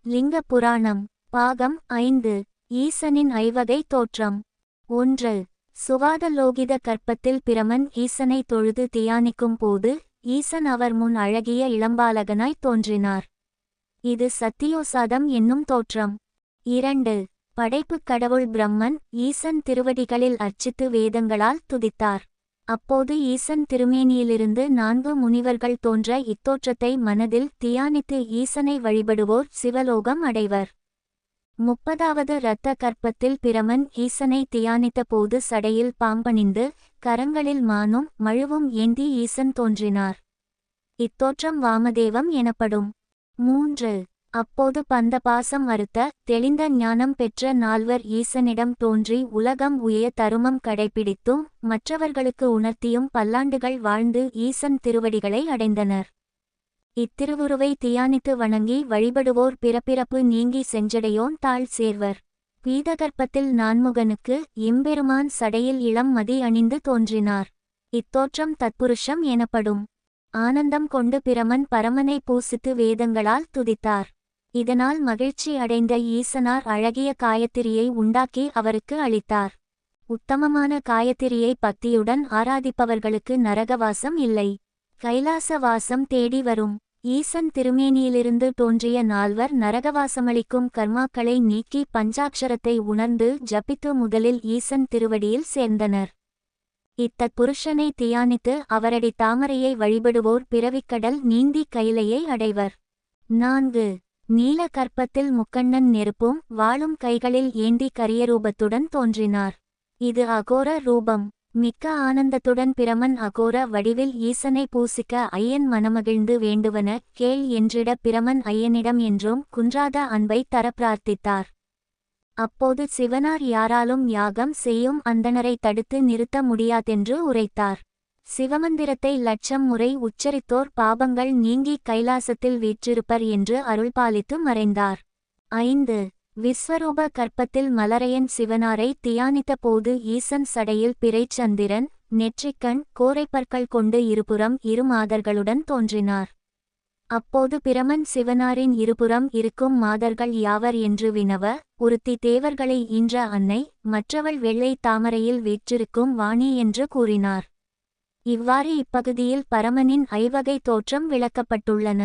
லிங்க புராணம் பாகம் 5 ஈசனின் ஐவகை தோற்றம். 1. சுவாதலோகித கற்பத்தில் பிரமன் ஈசனை தொழுது தியானிக்கும் போது ஈசன் அவர் முன் அழகிய இளம்பாலகனாய் தோன்றினார். இது சத்தியோசாதம் என்னும் தோற்றம். 2. படைப்புக் கடவுள் பிரம்மன் ஈசன் திருவடிகளில் அர்ச்சித்து வேதங்களால் துதித்தார். அப்போது ஈசன் திருமேனியிலிருந்து 4 முனிவர்கள் தோன்ற இத்தோற்றத்தை மனதில் தியானித்து ஈசனை வழிபடுவோர் சிவலோகம் அடைவர். 30வது இரத்த கற்பத்தில் பிரமன் ஈசனை தியானித்த போது சடையில் பாம்பணிந்து கரங்களில் மானும் மழுவும் ஏந்தி ஈசன் தோன்றினார். இத்தோற்றம் வாமதேவம் எனப்படும். 3. அப்போது பந்த பாசம் அறுத்த தெளிந்த ஞானம் பெற்ற 4 ஈசனிடம் தோன்றி உலகம் உய தருமம் கடைப்பிடித்தும் மற்றவர்களுக்கு உணர்த்தியும் பல்லாண்டுகள் வாழ்ந்து ஈசன் திருவடிகளை அடைந்தனர். இத்திருவுருவை தியானித்து வணங்கி வழிபடுவோர் பிறப்பிறப்பு நீங்கி செஞ்சடையோன் தாழ் சேர்வர். பீதகற்பத்தில் நான்முகனுக்கு எம்பெருமான் சடையில் இளம் மதி அணிந்து தோன்றினார். இத்தோற்றம் தத்புருஷம் எனப்படும். ஆனந்தம் கொண்டு பிரமன் பரமனை பூசித்து வேதங்களால் துதித்தார். இதனால் மகிழ்ச்சி அடைந்த ஈசனார் அழகிய காயத்திரியை உண்டாக்கி அவருக்கு அளித்தார். உத்தமமான காயத்திரியை பக்தியுடன் ஆராதிப்பவர்களுக்கு நரகவாசம் இல்லை, கைலாசவாசம் தேடி வரும். ஈசன் திருமேனியிலிருந்து தோன்றிய 4 நரகவாசமளிக்கும் கர்மாக்களை நீக்கி பஞ்சாட்சரத்தை உணர்ந்து ஜபித்து முதலில் ஈசன் திருவடியில் சேர்ந்தனர். இத்தற்புருஷனை தியானித்து அவரடி தாமரையை வழிபடுவோர் பிறவிக்கடல் நீந்தி கைலையை அடைவர். 4. நீல கற்பத்தில் முக்கண்ணன் நெருப்பும் வாளும் கைகளில் ஏந்தி கரியரூபத்துடன் தோன்றினார். இது அகோர ரூபம். மிக்க ஆனந்தத்துடன் பிரமன் அகோர வடிவில் ஈசனை பூசிக்க ஐயன் மனமகிழ்ந்து வேண்டுவன கேள் என்றிட பிரமன் ஐயனிடம் என்றும் குன்றாத அன்பை தர பிரார்த்தித்தார். அப்போது சிவனார் யாராலும் யாகம் செய்யும் அந்தணரை தடுத்து நிறுத்த முடியாதென்று உரைத்தார். சிவமந்திரத்தை 1,00,000 முறை உச்சரித்தோர் பாபங்கள் நீங்கி கைலாசத்தில் வீற்றிருப்பர் என்று அருள்பாலித்து மறைந்தார். 5. விஸ்வரூப கற்பத்தில் மலரையன் சிவனாரை தியானித்த போது ஈசன் சடையில் பிறைச்சந்திரன் நெற்றிக்கண் கோரைப்பற்கள் கொண்டு இருபுறம் 2 மாதர்களுடன் தோன்றினார். அப்போது பிரமன் சிவனாரின் இருபுறம் இருக்கும் மாதர்கள் யாவர் என்று வினவ ஒருத்தி தேவர்களை ஈன்ற அன்னை, மற்றவள் வெள்ளை தாமரையில் வீற்றிருக்கும் வாணி என்று கூறினார். இவ்வாறு இப்பகுதியில் பரமனின் ஐவகை தோற்றம் விளக்கப்பட்டுள்ளன.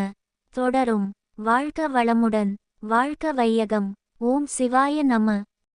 தொடரும். வாழ்க வளமுடன். வாழ்க வையகம். ஓம் சிவாய நம.